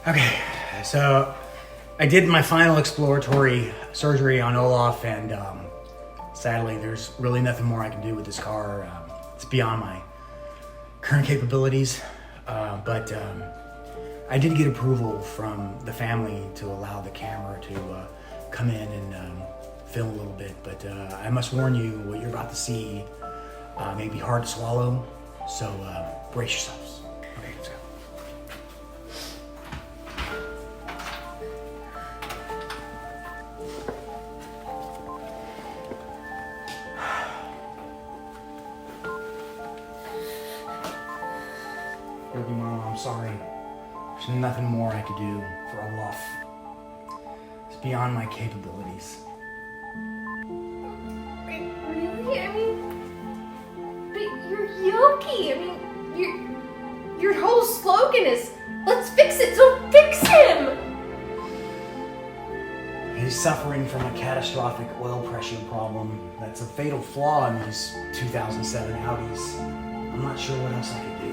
Okay, so I did my final exploratory surgery on Olaf, and sadly there's really nothing more I can do with this car. It's beyond my current capabilities, but I did get approval from the family to allow the camera to come in and film a little bit, but I must warn you, what you're about to see may be hard to swallow, so brace yourselves. Okay, let's go. Yogi, Mama, I'm sorry. There's nothing more I could do for Olaf. It's beyond my capabilities. Really? I mean, but you're Yogi. I mean, your whole slogan is, let's fix it, so fix him! He's suffering from a catastrophic oil pressure problem that's a fatal flaw in these 2007 Audis. I'm not sure what else I could do.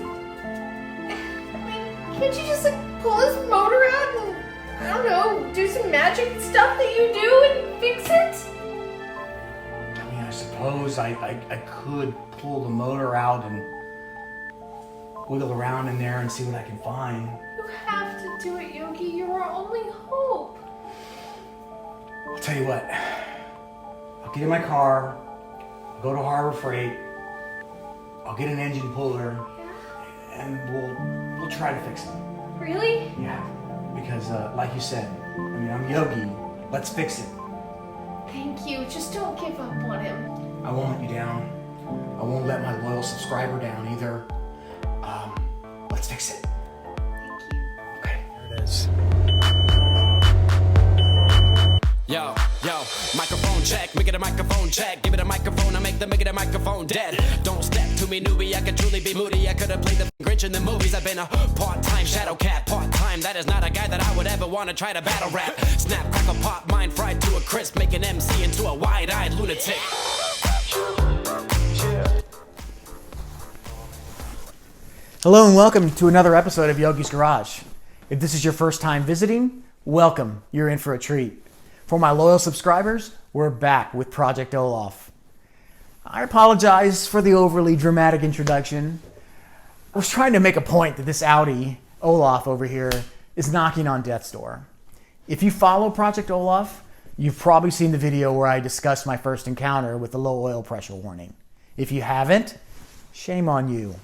Can't you just pull his motor out and, I don't know, do some magic stuff that you do and fix it? I mean, I suppose I could pull the motor out and wiggle around in there and see what I can find. You have to do it, Yogi. You're our only hope. I'll tell you what. I'll get in my car, I'll go to Harbor Freight, I'll get an engine puller, and we'll try to fix it. Really? Yeah, because like you said, I mean, I'm Yogi. Let's fix it. Thank you. Just don't give up on him. I won't let you down. I won't let my loyal subscriber down either. Let's fix it. Thank you. Okay, there it is. Yo, microphone check, make it a microphone check. Give it a microphone, I make it a microphone dead. Don't step to me, newbie, I could truly be moody. I could have played the Grinch in the movies. I've been a part-time shadow cat, part-time. That is not a guy that I would ever want to try to battle rap. Snap, crackle, pop, mind fried to a crisp, make an MC into a wide-eyed lunatic. Hello and welcome to another episode of Yogi's Garage. If this is your first time visiting, welcome. You're in for a treat. For my loyal subscribers, we're back with Project Olaf. I apologize for the overly dramatic introduction. I was trying to make a point that this Audi, Olaf over here, is knocking on death's door. If you follow Project Olaf, you've probably seen the video where I discussed my first encounter with the low oil pressure warning. If you haven't, shame on you.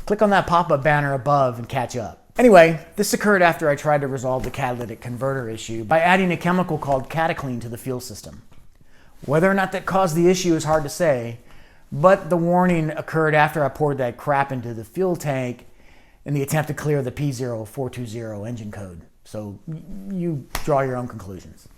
Click on that pop-up banner above and catch up. Anyway, this occurred after I tried to resolve the catalytic converter issue by adding a chemical called cataclean to the fuel system. Whether or not that caused the issue is hard to say, but the warning occurred after I poured that crap into the fuel tank in the attempt to clear the P0420 engine code. So you draw your own conclusions.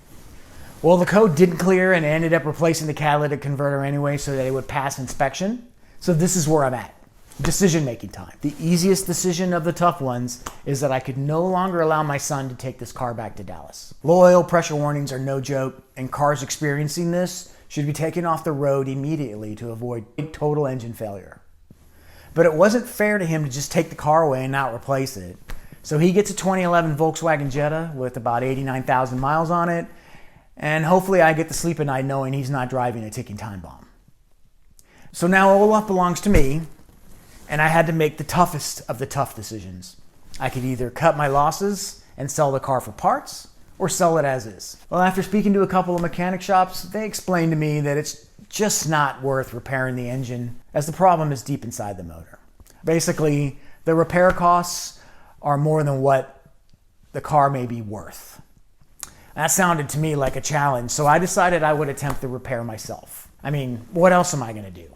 Well, the code didn't clear and I ended up replacing the catalytic converter anyway so that it would pass inspection. So this is where I'm at. Decision-making time. The easiest decision of the tough ones is that I could no longer allow my son to take this car back to Dallas. Low oil pressure warnings are no joke, and cars experiencing this should be taken off the road immediately to avoid total engine failure. But it wasn't fair to him to just take the car away and not replace it. So he gets a 2011 Volkswagen Jetta with about 89,000 miles on it, and hopefully I get to sleep at night knowing he's not driving a ticking time bomb. So now Olaf belongs to me, and I had to make the toughest of the tough decisions. I could either cut my losses and sell the car for parts, or sell it as is. Well, after speaking to a couple of mechanic shops, they explained to me that it's just not worth repairing the engine, as the problem is deep inside the motor. Basically, the repair costs are more than what the car may be worth. That sounded to me like a challenge, so I decided I would attempt the repair myself. I mean, what else am I gonna do?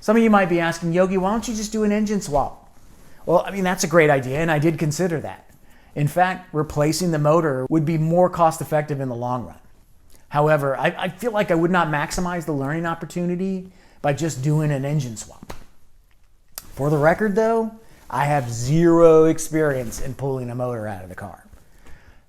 Some of you might be asking, Yogi, why don't you just do an engine swap? Well, I mean, that's a great idea, and I did consider that. In fact, replacing the motor would be more cost-effective in the long run. However, I feel like I would not maximize the learning opportunity by just doing an engine swap. For the record, though, I have zero experience in pulling a motor out of the car.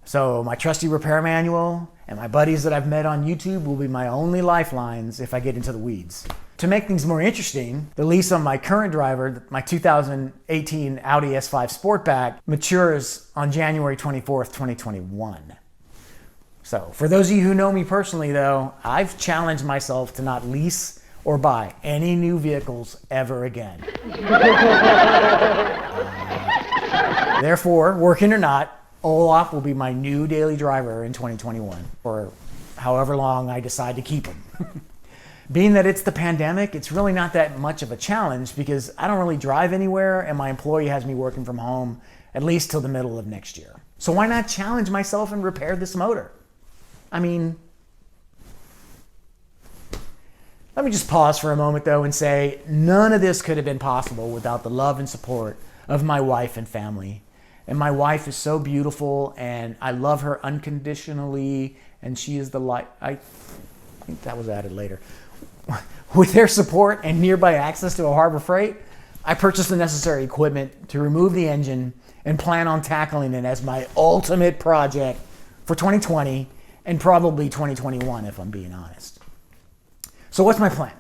So my trusty repair manual and my buddies that I've met on YouTube will be my only lifelines if I get into the weeds. To make things more interesting, the lease on my current driver, my 2018 Audi S5 Sportback, matures on January 24th, 2021. So for those of you who know me personally though, I've challenged myself to not lease or buy any new vehicles ever again. Therefore, working or not, Olaf will be my new daily driver in 2021, or however long I decide to keep him. Being that it's the pandemic, it's really not that much of a challenge because I don't really drive anywhere and my employee has me working from home at least till the middle of next year. So why not challenge myself and repair this motor? I mean, let me just pause for a moment though and say none of this could have been possible without the love and support of my wife and family. And my wife is so beautiful and I love her unconditionally and she is the light. I think that was added later. With their support and nearby access to a Harbor Freight, I purchased the necessary equipment to remove the engine and plan on tackling it as my ultimate project for 2020 and probably 2021 if I'm being honest. So what's my plan?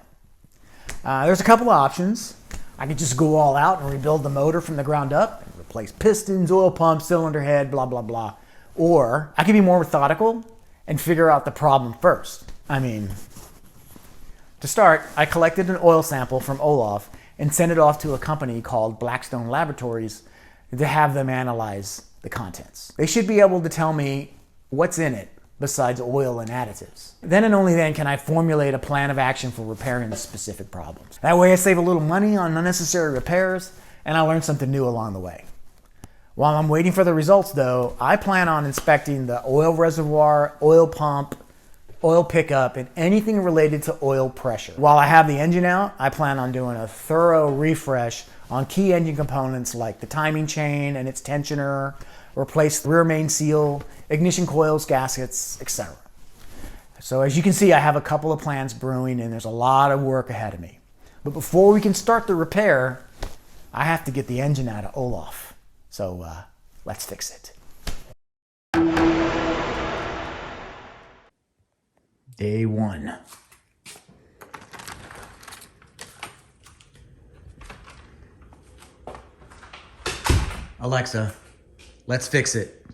There's a couple of options. I could just go all out and rebuild the motor from the ground up, and replace pistons, oil pump, cylinder head, blah, blah, blah. Or I could be more methodical and figure out the problem first. I mean, to start, I collected an oil sample from Olaf and sent it off to a company called Blackstone Laboratories to have them analyze the contents. They should be able to tell me what's in it besides oil and additives. Then and only then can I formulate a plan of action for repairing the specific problems. That way I save a little money on unnecessary repairs and I learn something new along the way. While I'm waiting for the results though, I plan on inspecting the oil reservoir, oil pump, oil pickup, and anything related to oil pressure. While I have the engine out, I plan on doing a thorough refresh on key engine components like the timing chain and its tensioner, replace the rear main seal, ignition coils, gaskets, etc. So as you can see, I have a couple of plans brewing and there's a lot of work ahead of me. But before we can start the repair, I have to get the engine out of Olaf. So let's fix it. Day one. Alexa, let's fix it.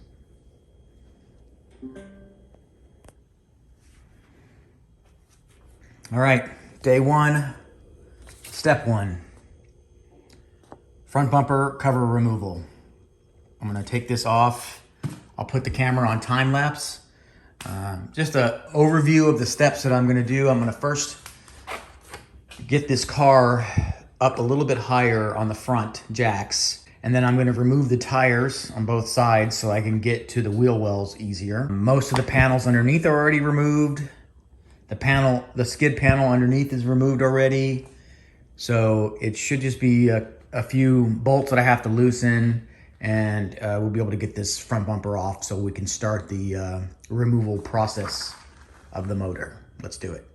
All right, day one, step one. Front bumper cover removal. I'm gonna take this off. I'll put the camera on time lapse. Just an overview of the steps that I'm gonna do. I'm gonna first get this car up a little bit higher on the front jacks. And then I'm gonna remove the tires on both sides so I can get to the wheel wells easier. Most of the panels underneath are already removed. The skid panel underneath is removed already. So it should just be a few bolts that I have to loosen and we'll be able to get this front bumper off so we can start the removal process of the motor. Let's do it.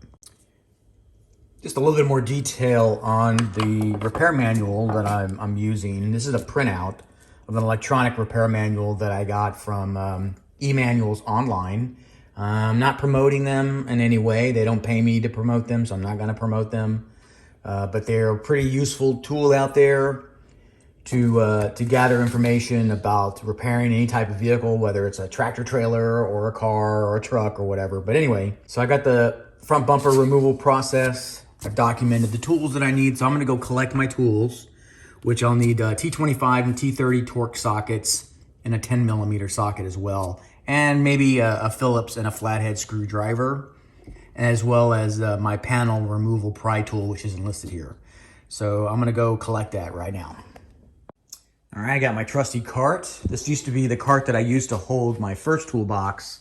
Just a little bit more detail on the repair manual that I'm using. This is a printout of an electronic repair manual that I got from eManuals online. I'm not promoting them in any way. They don't pay me to promote them, so I'm not gonna promote them. But they're a pretty useful tool out there to gather information about repairing any type of vehicle, whether it's a tractor trailer or a car or a truck or whatever. But anyway, so I got the front bumper removal process. I've documented the tools that I need, so I'm gonna go collect my tools, which I'll need T25 and T30 torque sockets and a 10mm socket as well, and maybe a Phillips and a flathead screwdriver, as well as my panel removal pry tool, which isn't listed here. So I'm gonna go collect that right now. All right, I got my trusty cart. This used to be the cart that I used to hold my first toolbox,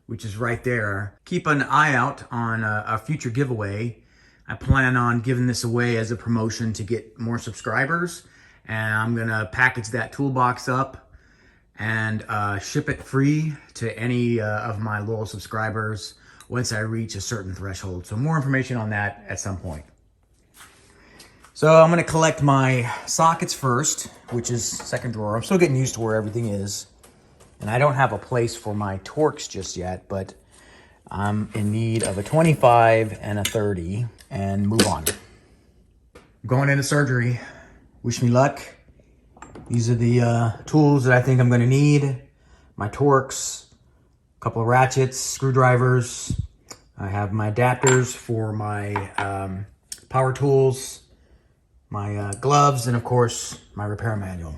which is right there. Keep an eye out on a future giveaway. I plan on giving this away as a promotion to get more subscribers, and I'm gonna package that toolbox up and ship it free to any of my loyal subscribers once I reach a certain threshold. So more information on that at some point. So I'm gonna collect my sockets first, which is second drawer. I'm still getting used to where everything is. And I don't have a place for my torques just yet, but I'm in need of a 25 and a 30. and move on. I'm going into surgery. Wish me luck. These are the tools that I think I'm gonna need. My Torx, a couple of ratchets, screwdrivers. I have my adapters for my power tools, my gloves, and of course, my repair manual.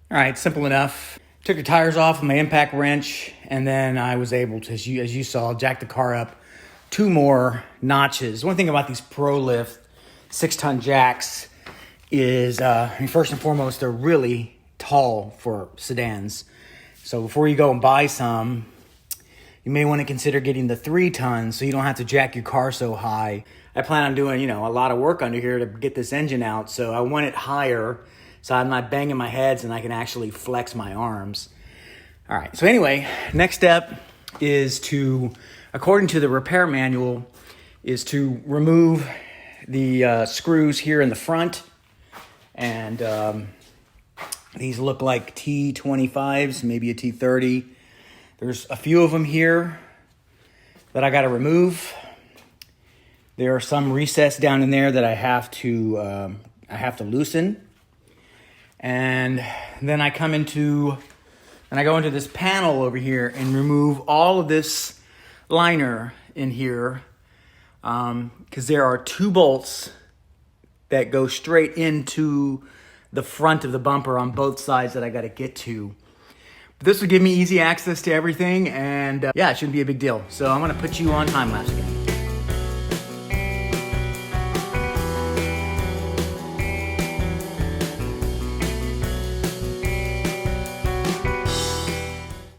All right, simple enough. Took the tires off with my impact wrench, and then I was able to, as you saw, jack the car up 2 more notches. One thing about these ProLift 6-ton jacks is, first and foremost, they're really tall for sedans. So before you go and buy some, you may want to consider getting the 3 tons so you don't have to jack your car so high. I plan on doing, a lot of work under here to get this engine out, so I want it higher so I'm not banging my heads and I can actually flex my arms. All right, so anyway, next step is to, according to the repair manual, is to remove the screws here in the front. And these look like T25s, maybe a T30. There's a few of them here that I gotta remove. There are some recessed down in there that I have to loosen. And then I go into this panel over here and remove all of this liner in here, because there are 2 bolts that go straight into the front of the bumper on both sides that I got to get to. But this will give me easy access to everything, and it shouldn't be a big deal. So I'm going to put you on time lapse again.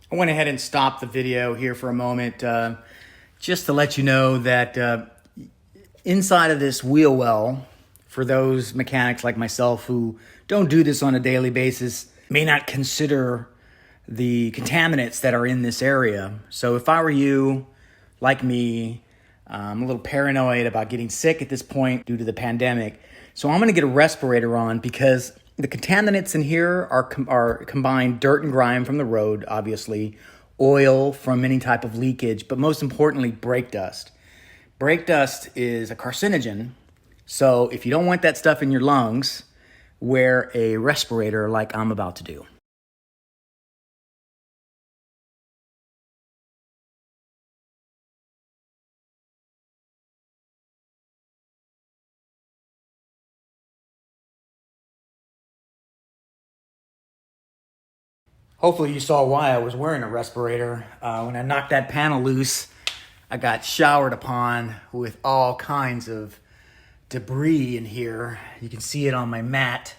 I went ahead and stopped the video here for a moment just to let you know that inside of this wheel well, for those mechanics like myself who don't do this on a daily basis, may not consider the contaminants that are in this area. So if I were you, like me, I'm a little paranoid about getting sick at this point due to the pandemic. So I'm going to get a respirator on, because the contaminants in here are combined dirt and grime from the road, obviously, oil from any type of leakage, but most importantly, brake dust. Brake dust is a carcinogen, so if you don't want that stuff in your lungs, wear a respirator like I'm about to do. Hopefully you saw why I was wearing a respirator. When I knocked that panel loose, I got showered upon with all kinds of debris in here. You can see it on my mat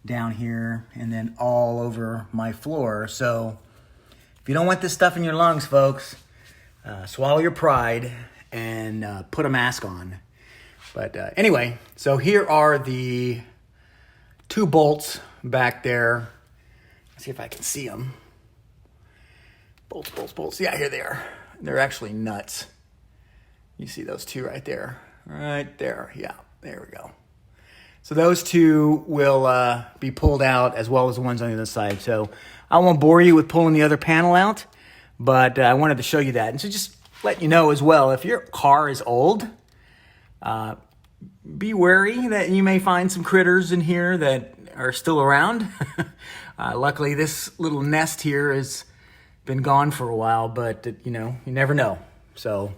down here and then all over my floor. So if you don't want this stuff in your lungs, folks, swallow your pride and put a mask on. But anyway, so here are the 2 bolts back there. Let's see if I can see them. Bolts, bolts, bolts. Yeah, here they are. They're actually nuts. You see those 2 right there. Right there. Yeah, there we go. So those 2 will be pulled out, as well as the ones on the other side. So I won't bore you with pulling the other panel out, but I wanted to show you that. And so just let you know as well, if your car is old, be wary that you may find some critters in here that are still around. Luckily, this little nest here has been gone for a while, but you never know. So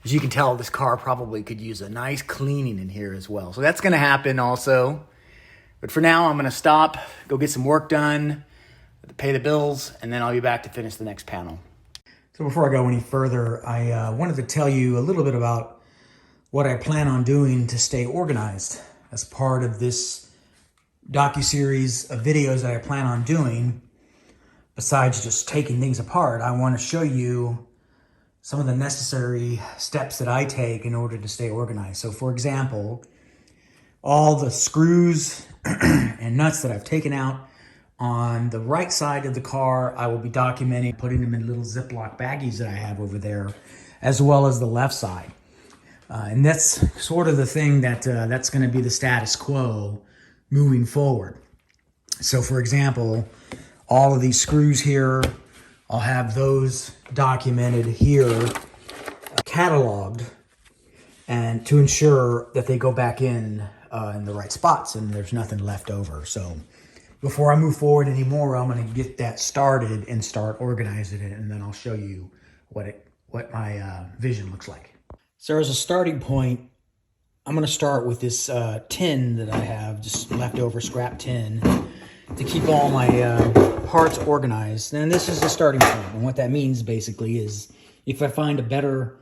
as you can tell, this car probably could use a nice cleaning in here as well. So that's going to happen also. But for now, I'm going to stop, go get some work done, pay the bills, and then I'll be back to finish the next panel. So before I go any further, I wanted to tell you a little bit about what I plan on doing to stay organized as part of this docuseries of videos that I plan on doing, besides just taking things apart, I want to show you some of the necessary steps that I take in order to stay organized. So for example, all the screws and nuts that I've taken out on the right side of the car, I will be documenting, putting them in little Ziploc baggies that I have over there, as well as the left side. And that's sort of the thing that's going to be the status quo moving forward. So for example, all of these screws here, I'll have those documented here, cataloged, and to ensure that they go back in the right spots and there's nothing left over. So before I move forward anymore, I'm going to get that started and start organizing it, and then I'll show you what my vision looks like. So as a starting point, I'm going to start with this tin that I have, just leftover scrap tin, to keep all my parts organized. And this is the starting point. And what that means basically is if I find a better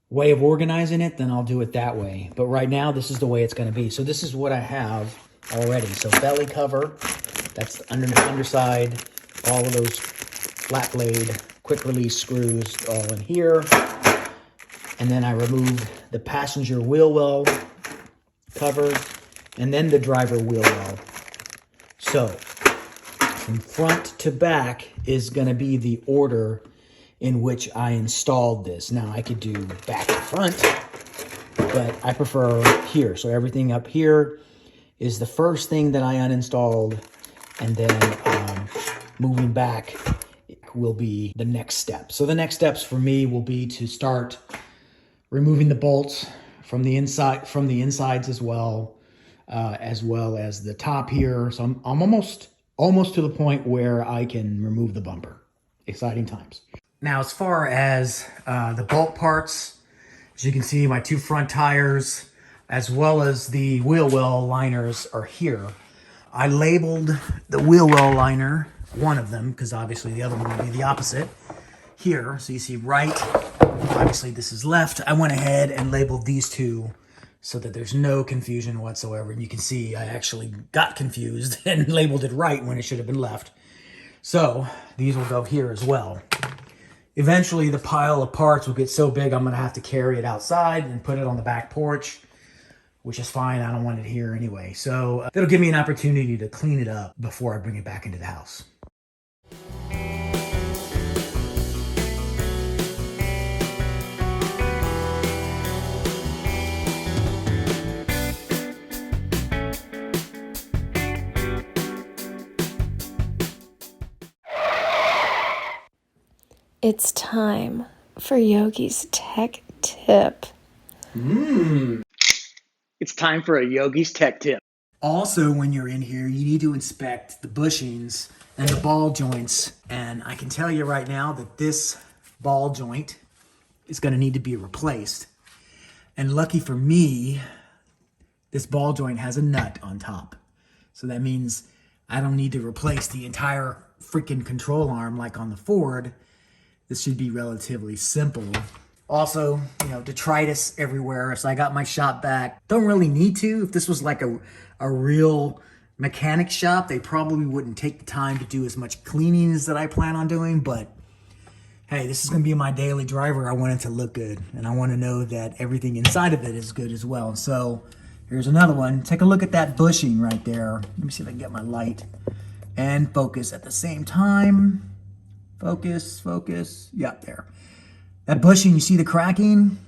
way of organizing it, then I'll do it that way. But right now, this is the way it's going to be. So this is what I have already. So belly cover, that's the underside, all of those flat blade, quick release screws all in here. And then I removed the passenger wheel well cover, and then the driver wheel well. So from front to back is going to be the order in which I installed this. Now I could do back to front, but I prefer here. So everything up here is the first thing that I uninstalled, and then moving back will be the next step. So the next steps for me will be to start removing the bolts from the insides as well as the top here. So I'm almost to the point where I can remove the bumper. Exciting times. Now, as far as the bolt parts, as you can see, my two front tires, as well as the wheel well liners are here. I labeled the wheel well liner, one of them, because obviously the other one would be the opposite, here. So you see right, obviously this is left. I went ahead and labeled these two so that there's no confusion whatsoever. And you can see I actually got confused and labeled it right when it should have been left. So these will go here as well. Eventually the pile of parts will get so big I'm gonna have to carry it outside and put it on the back porch, which is fine. I don't want it here anyway. So that'll give me an opportunity to clean it up before I bring it back into the house. It's time for Yogi's tech tip. It's time for a Yogi's tech tip. Also, when you're in here, you need to inspect the bushings and the ball joints. And I can tell you right now that this ball joint is going to need to be replaced. And lucky for me, this ball joint has a nut on top. So that means I don't need to replace the entire freaking control arm like on the Ford. This should be relatively simple. Also, detritus everywhere. So I got my shop back. Don't really need to. If this was like a real mechanic shop, they probably wouldn't take the time to do as much cleaning as that I plan on doing. But hey, this is going to be my daily driver. I want it to look good. And I want to know that everything inside of it is good as well. So here's another one. Take a look at that bushing right there. Let me see if I can get my light and focus at the same time. Focus. Yeah, there. That bushing, you see the cracking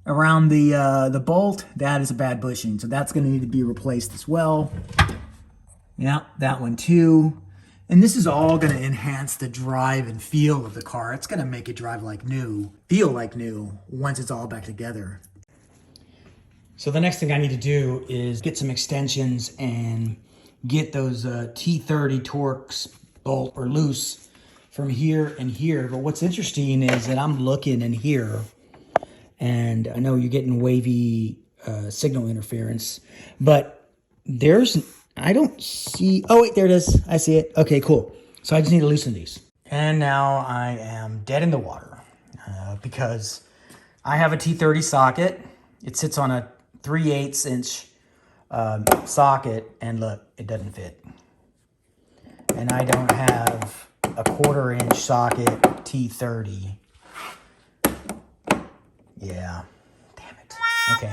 around the bolt? That is a bad bushing. So that's going to need to be replaced as well. Yeah, that one too. And this is all going to enhance the drive and feel of the car. It's going to make it drive like new, feel like new once it's all back together. So the next thing I need to do is get some extensions and get those T30 Torx bolt or loose from here and here. But what's interesting is that I'm looking in here, and I know you're getting wavy signal interference, but I don't see, oh wait, there it is. I see it. Okay, cool. So I just need to loosen these. And now I am dead in the water because I have a T30 socket. It sits on a 3/8 inch socket, and look, it doesn't fit. And I don't have a 1/4 inch socket T30. Yeah, damn it. Okay,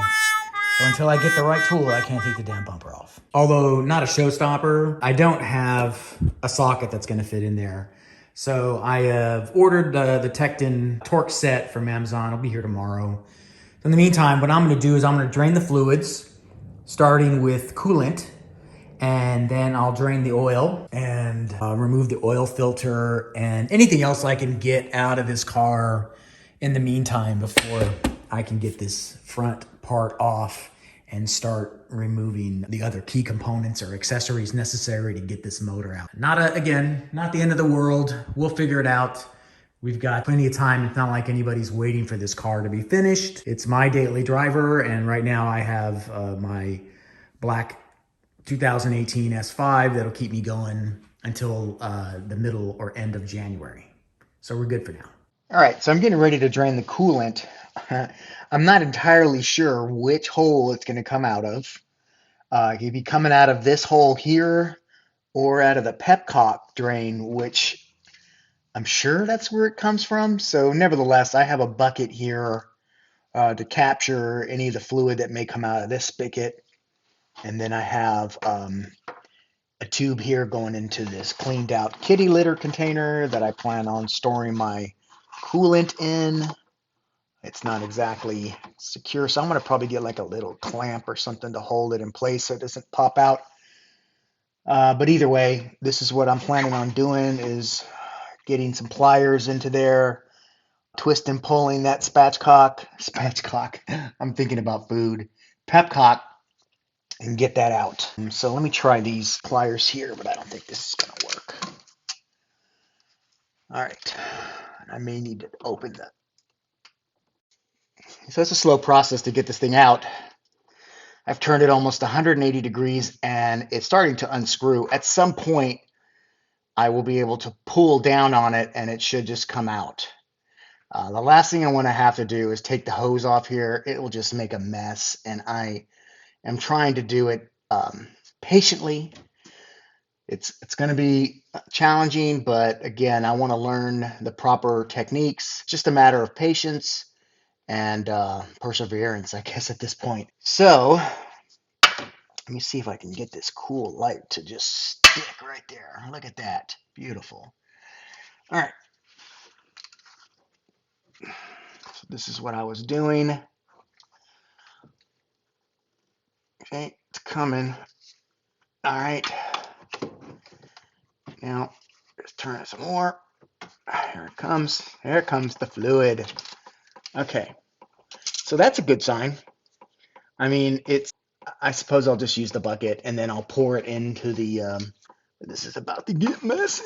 so until I get the right tool, I can't take the damn bumper off. Although not a showstopper, I don't have a socket that's gonna fit in there. So I have ordered the Tecton torque set from Amazon. It'll be here tomorrow. In the meantime, what I'm gonna do is I'm gonna drain the fluids, starting with coolant, and then I'll drain the oil and remove the oil filter and anything else I can get out of this car in the meantime before I can get this front part off and start removing the other key components or accessories necessary to get this motor out. Not the end of the world. We'll figure it out. We've got plenty of time. It's not like anybody's waiting for this car to be finished. It's my daily driver, and right now I have my black 2018 S5 that'll keep me going until the middle or end of January. So we're good for now. All right, so I'm getting ready to drain the coolant. I'm not entirely sure which hole it's going to come out of. It could be coming out of this hole here or out of the pepcock drain, which I'm sure that's where it comes from. So nevertheless, I have a bucket here to capture any of the fluid that may come out of this spigot. And then I have a tube here going into this cleaned out kitty litter container that I plan on storing my coolant in. It's not exactly secure, so I'm going to probably get like a little clamp or something to hold it in place so it doesn't pop out. But either way, this is what I'm planning on doing, is getting some pliers into there, twist and pulling that spatchcock, I'm thinking about food, pepcock, and get that out. So let me try these pliers here, but I don't think this is going to work. All right, I may need to open that. So it's a slow process to get this thing out. I've turned it almost 180 degrees and it's starting to unscrew. At some point, I will be able to pull down on it and it should just come out. The last thing I want to have to do is take the hose off here. It will just make a mess, and I am trying to do it patiently. It's going to be challenging, but again, I want to learn the proper techniques. It's just a matter of patience and perseverance, I guess, at this point. So let me see if I can get this cool light to just stick right there. Look at that. Beautiful. All right. So this is what I was doing. Okay, it's coming. All right. Now, let's turn it some more. Here it comes. Here comes the fluid. Okay, so that's a good sign. I mean, I suppose I'll just use the bucket and then I'll pour it into the, this is about to get messy.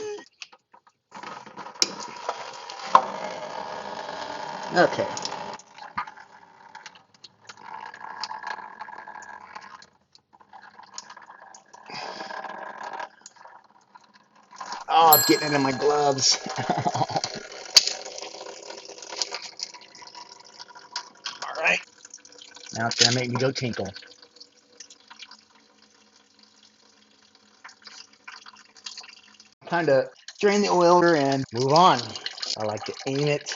Okay. Oh, it's getting into my gloves. All right. Now it's going to make me go tinkle. Kind of drain the oil and move on. I like to aim it.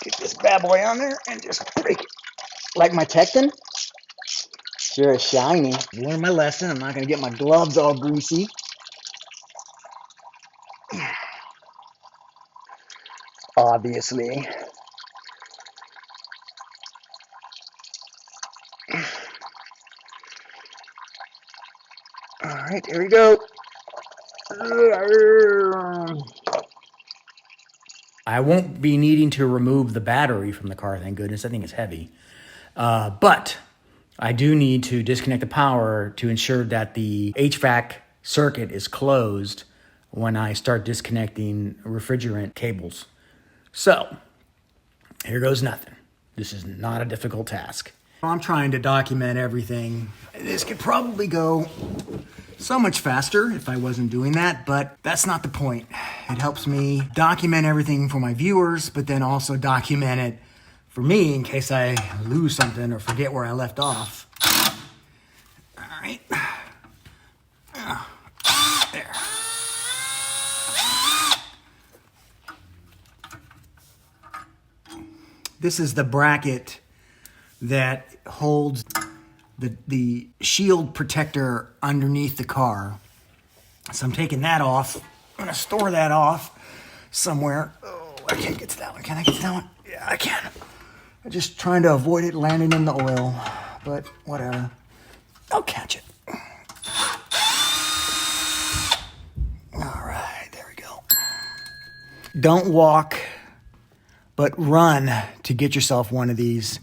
Get this bad boy on there and just break it. Like my Tecton. Sure is shiny. Learn my lesson. I'm not going to get my gloves all greasy. Obviously. All right, here we go. I won't be needing to remove the battery from the car, thank goodness. I think it's heavy. But I do need to disconnect the power to ensure that the HVAC circuit is closed when I start disconnecting refrigerant cables. So, here goes nothing. This is not a difficult task. I'm trying to document everything. This could probably go so much faster if I wasn't doing that, but that's not the point. It helps me document everything for my viewers, but then also document it for me in case I lose something or forget where I left off. right. There. This is the bracket that holds the shield protector underneath the car. So I'm taking that off. I'm gonna store that off somewhere. Oh, I can't get to that one. Can I get to that one? Yeah, I can. I'm just trying to avoid it landing in the oil, but whatever. I'll catch it. All right, there we go. Don't walk, but run to get yourself one of these.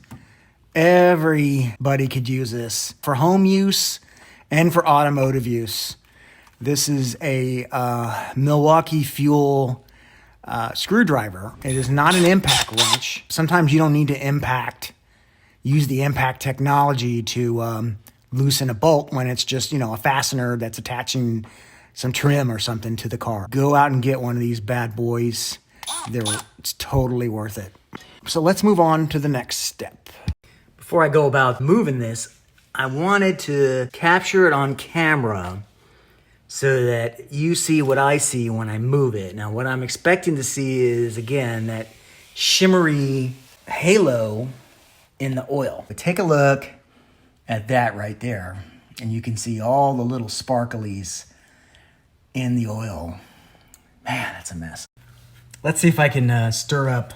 Everybody could use this for home use and for automotive use. This is a Milwaukee Fuel screwdriver. It is not an impact wrench. Sometimes you don't need to use the impact technology to loosen a bolt when it's just, a fastener that's attaching some trim or something to the car. Go out and get one of these bad boys. It's totally worth it. So let's move on to the next step. Before I go about moving this, I wanted to capture it on camera so that you see what I see when I move it. Now, what I'm expecting to see is, again, that shimmery halo in the oil. But take a look at that right there, and you can see all the little sparklies in the oil. Man, that's a mess. Let's see if I can stir up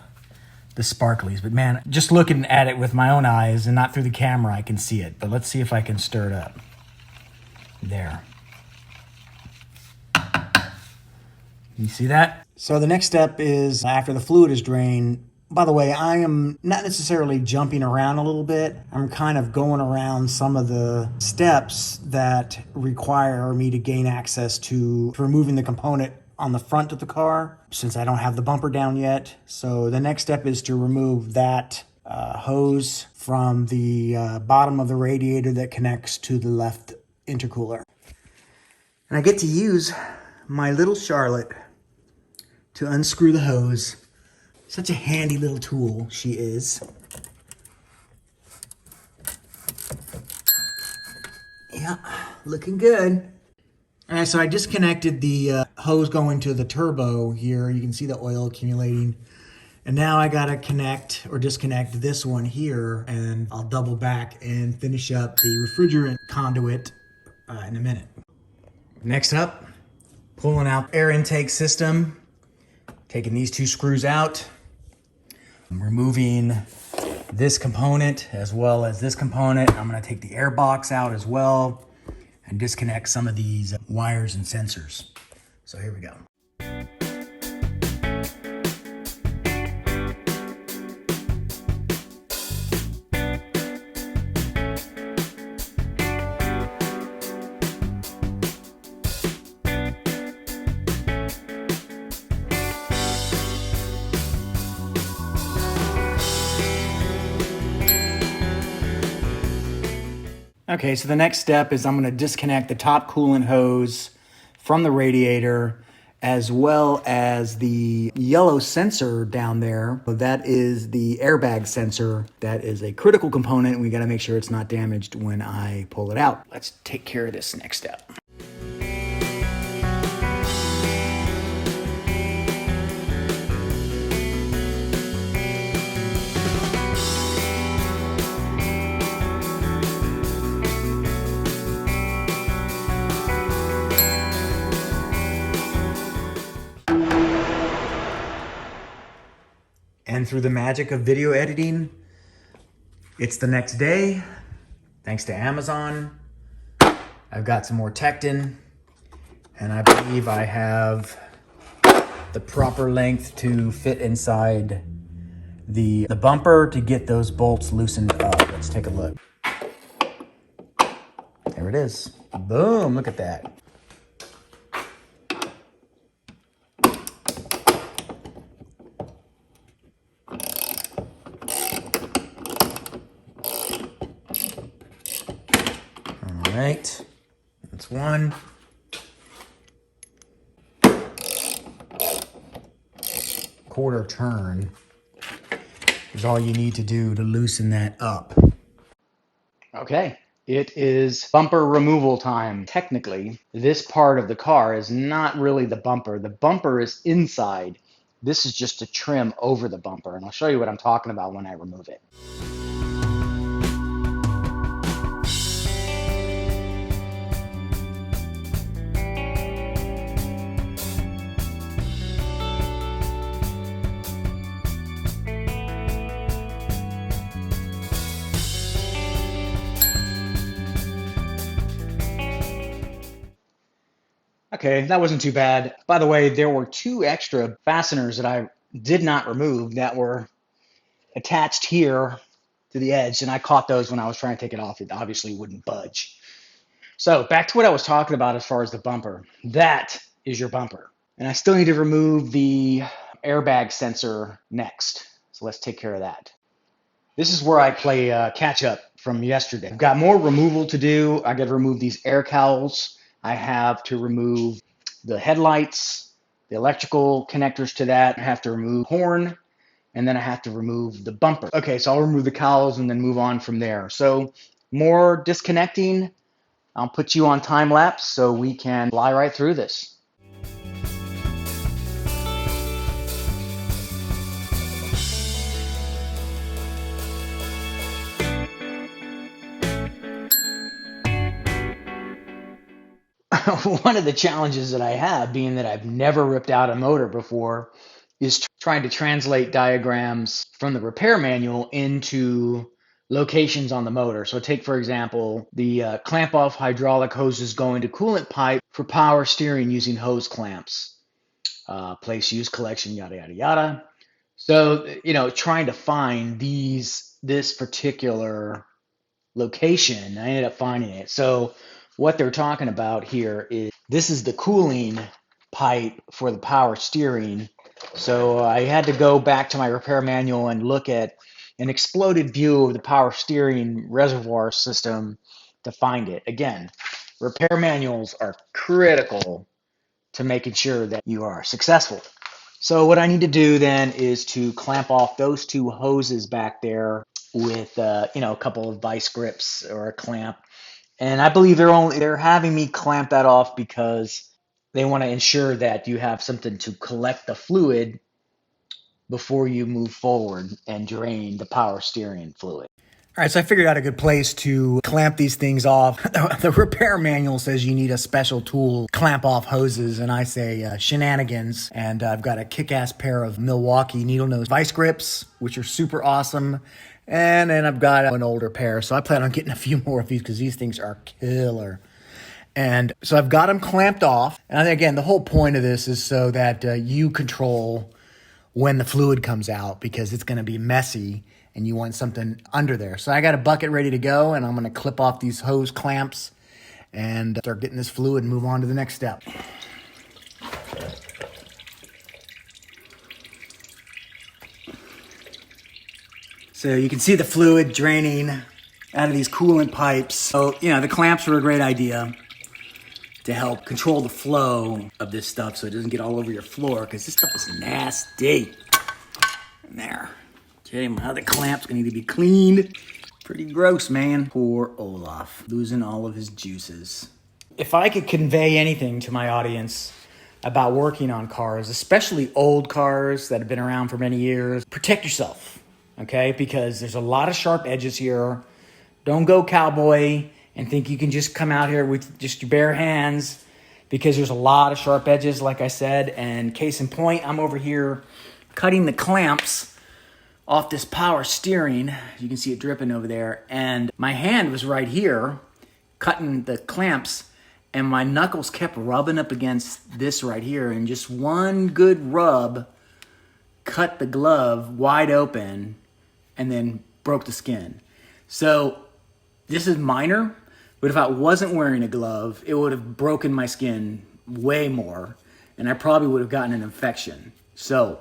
the sparklies. But man, just looking at it with my own eyes and not through the camera, I can see it. But let's see if I can stir it up. There. You see that? So the next step is after the fluid is drained. By the way, I am not necessarily jumping around a little bit. I'm kind of going around some of the steps that require me to gain access to removing the component on the front of the car, since I don't have the bumper down yet. So the next step is to remove that hose from the bottom of the radiator that connects to the left intercooler. And I get to use my little Charlotte to unscrew the hose. Such a handy little tool she is. Yeah, looking good. All right, so I disconnected the hose going to the turbo here. You can see the oil accumulating. And now I gotta connect or disconnect this one here, and I'll double back and finish up the refrigerant conduit in a minute. Next up, pulling out air intake system, taking these two screws out, I'm removing this component as well as this component. I'm gonna take the air box out as well and disconnect some of these wires and sensors. So here we go. Okay, so the next step is I'm gonna disconnect the top coolant hose from the radiator as well as the yellow sensor down there. That is the airbag sensor. That is a critical component. We gotta make sure it's not damaged when I pull it out. Let's take care of this next step. And through the magic of video editing, it's the next day. Thanks to Amazon, I've got some more Tecton, and I believe I have the proper length to fit inside the bumper to get those bolts loosened up. Let's take a look. There it is. Boom, look at that. All right, that's one. Quarter turn is all you need to do to loosen that up. Okay, It is bumper removal time. Technically, this part of the car is not really the bumper. The bumper is inside. This is just a trim over the bumper, and I'll show you what I'm talking about when I remove it. Okay, that wasn't too bad. By the way, there were 2 extra fasteners that I did not remove that were attached here to the edge, and I caught those when I was trying to take it off. It obviously wouldn't budge. So back to what I was talking about as far as the bumper. That is your bumper. And I still need to remove the airbag sensor next. So let's take care of that. This is where I play catch up from yesterday. I've got more removal to do. I got to remove these air cowls. I have to remove the headlights, the electrical connectors to that. I have to remove horn, and then I have to remove the bumper. Okay, so I'll remove the cowls and then move on from there. So more disconnecting. I'll put you on time lapse so we can fly right through this. One of the challenges that I have, being that I've never ripped out a motor before, is trying to translate diagrams from the repair manual into locations on the motor. So take, for example, the clamp off hydraulic hoses going to coolant pipe for power steering using hose clamps. Place use collection, yada, yada, yada. So, trying to find this particular location, I ended up finding it. So what they're talking about here is this is the cooling pipe for the power steering. So I had to go back to my repair manual and look at an exploded view of the power steering reservoir system to find it. Again, repair manuals are critical to making sure that you are successful. So what I need to do then is to clamp off those 2 hoses back there with a couple of vice grips or a clamp. And I believe they're having me clamp that off because they want to ensure that you have something to collect the fluid before you move forward and drain the power steering fluid. All right, so I figured out a good place to clamp these things off. The repair manual says you need a special tool, clamp off hoses, and I say shenanigans. And I've got a kick-ass pair of Milwaukee needle nose vice grips, which are super awesome. And then I've got an older pair, so I plan on getting a few more of these because these things are killer. And so I've got them clamped off. And again, the whole point of this is so that you control when the fluid comes out because it's going to be messy and you want something under there. So I got a bucket ready to go, and I'm going to clip off these hose clamps and start getting this fluid and move on to the next step. So you can see the fluid draining out of these coolant pipes. So, the clamps were a great idea to help control the flow of this stuff so it doesn't get all over your floor because this stuff is nasty. And there. Okay, my other clamp's gonna need to be cleaned. Pretty gross, man. Poor Olaf, losing all of his juices. If I could convey anything to my audience about working on cars, especially old cars that have been around for many years, protect yourself, okay? Because there's a lot of sharp edges here. Don't go cowboy and think you can just come out here with just your bare hands because there's a lot of sharp edges, like I said. And case in point, I'm over here cutting the clamps off this power steering. You can see it dripping over there. And my hand was right here cutting the clamps, and my knuckles kept rubbing up against this right here. And just one good rub cut the glove wide open and then broke the skin. So this is minor, but if I wasn't wearing a glove, it would have broken my skin way more, and I probably would have gotten an infection. So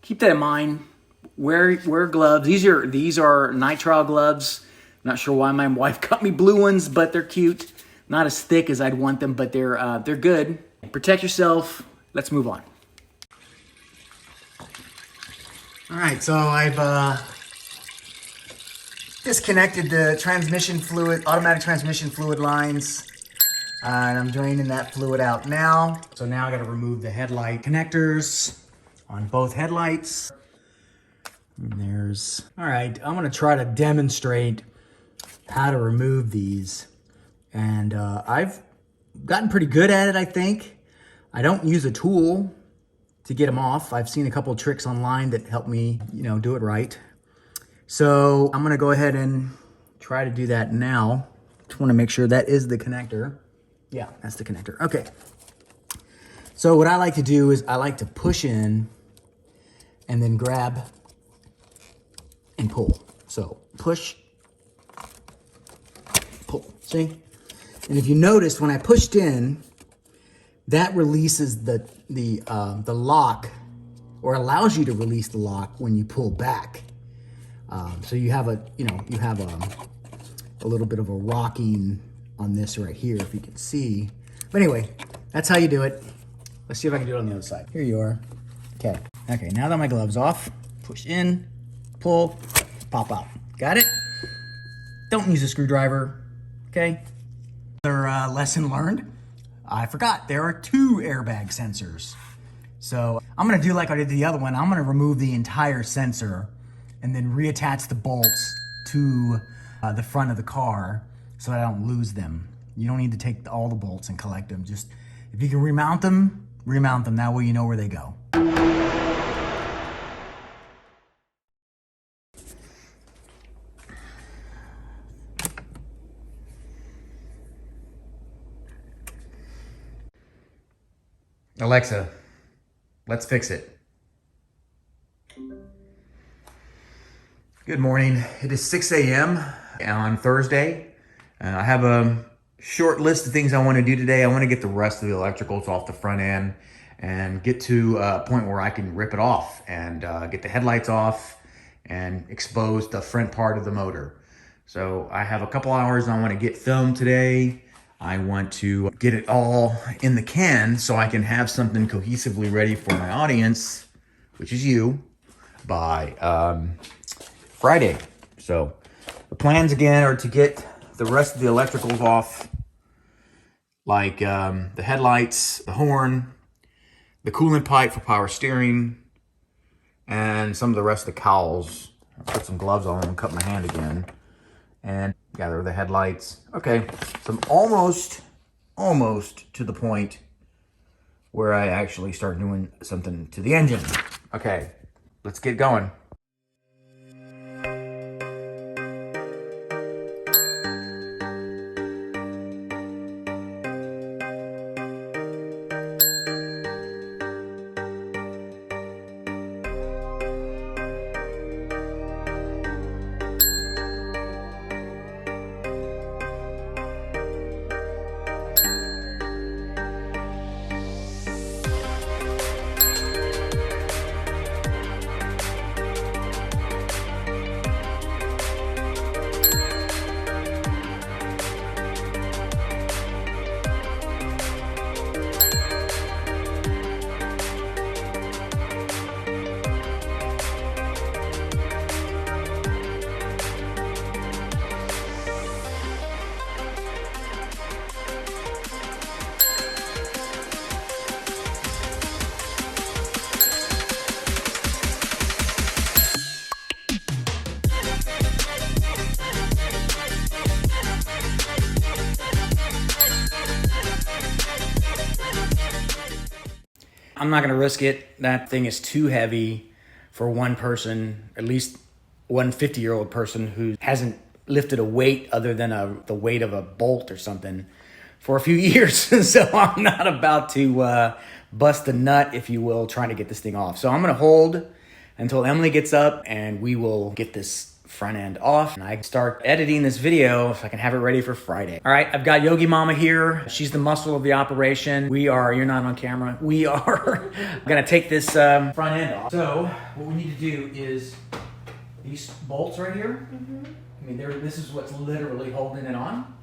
keep that in mind. Wear gloves. These are nitrile gloves. I'm not sure why my wife got me blue ones, but they're cute. Not as thick as I'd want them, but they're good. Protect yourself. Let's move on. All right, so I've disconnected the transmission fluid, automatic transmission fluid lines. And I'm draining that fluid out now. So now I gotta remove the headlight connectors on both headlights. And there's, all right, I'm gonna try to demonstrate how to remove these. And I've gotten pretty good at it, I think. I don't use a tool to get them off. I've seen a couple of tricks online that help me, do it right. So I'm gonna go ahead and try to do that now. Just wanna make sure that is the connector. Yeah, that's the connector. Okay. So what I like to do is I like to push in and then grab and pull. So push, pull, see? And if you notice, when I pushed in, that releases the lock, or allows you to release the lock when you pull back. So you have a little bit of a rocking on this right here, if you can see. But anyway, that's how you do it. Let's see if I can do it on the other side. Here you are. Okay, now that my glove's off, push in, pull, pop out. Got it? Don't use a screwdriver, okay? Another lesson learned. I forgot, there are 2 airbag sensors. So I'm gonna do like I did the other one. I'm gonna remove the entire sensor and then reattach the bolts to the front of the car so I don't lose them. You don't need to take all the bolts and collect them. Just, if you can remount them, remount them. That way you know where they go. Alexa, let's fix it. Good morning. It is 6 a.m. on Thursday. I have a short list of things I want to do today. I want to get the rest of the electricals off the front end and get to a point where I can rip it off and get the headlights off and expose the front part of the motor. So I have a couple hours I want to get filmed today. I want to get it all in the can so I can have something cohesively ready for my audience, which is you, by Friday. So the plans again are to get the rest of the electricals off, like the headlights, the horn, the coolant pipe for power steering, and some of the rest of the cowls. I'll put some gloves on and cut my hand again. And gather the headlights. Okay, so I'm almost to the point where I actually start doing something to the engine. Okay, let's get going. I'm not gonna risk it. That thing is too heavy for one person, at least one 50-year-old person who hasn't lifted a weight other than the weight of a bolt or something for a few years. So I'm not about to bust a nut, if you will, trying to get this thing off. So I'm gonna hold until Emily gets up and we will get this front end off and I can start editing this video so I can have it ready for Friday. All right, I've got Yogi Mama here. She's the muscle of the operation. You're not on camera. We are gonna take this front end off. So what we need to do is these bolts right here. I mean, this is what's literally holding it on.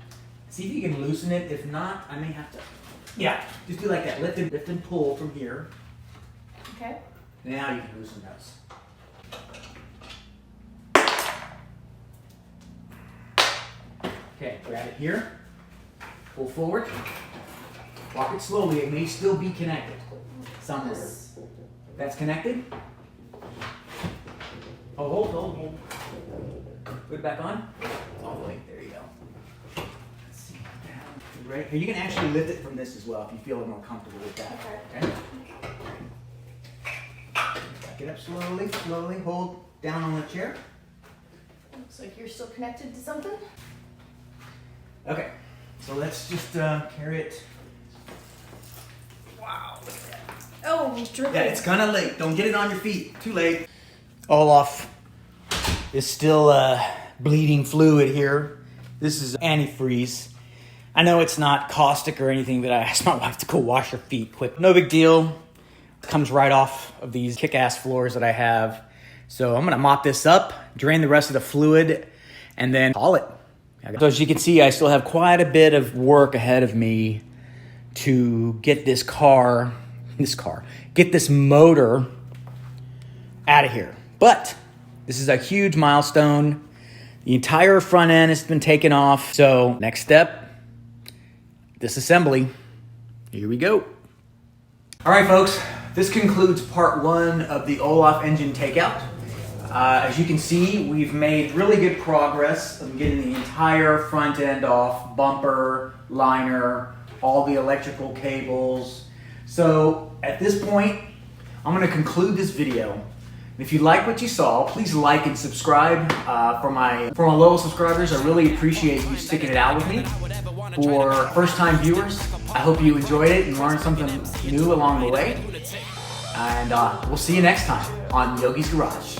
See if you can loosen it. If not, I may have to. Yeah, just do like that. Lift and pull from here. Okay. Now you can loosen those. Okay, grab it here. Pull forward. Walk it slowly. It may still be connected somewhere. That's connected. Oh, hold. Put it back on. All the way. There you go. Let's see. You ready? Here, you can actually lift it from this as well if you feel more comfortable with that. Okay. Back it up slowly. Hold down on the chair. Looks like you're still connected to something. Okay. So let's just carry it. Wow. Look at that. Oh, it's dripping. Yeah, it's kind of late. Don't get it on your feet. Too late. Olaf is still bleeding fluid here. This is antifreeze. I know it's not caustic or anything, but I asked my wife to go wash her feet quick. No big deal. It comes right off of these kick-ass floors that I have. So I'm gonna mop this up, drain the rest of the fluid, and then haul it. So as you can see, I still have quite a bit of work ahead of me to get this motor out of here. But this is a huge milestone. The entire front end has been taken off. So next step, disassembly. Here we go. All right, folks, this concludes part 1 of the Olaf engine takeout. As you can see, we've made really good progress on getting the entire front end off, bumper, liner, all the electrical cables. So at this point, I'm going to conclude this video. If you like what you saw, please like and subscribe. For my loyal subscribers, I really appreciate you sticking it out with me. For first-time viewers, I hope you enjoyed it and learned something new along the way. And we'll see you next time on Yogi's Garage.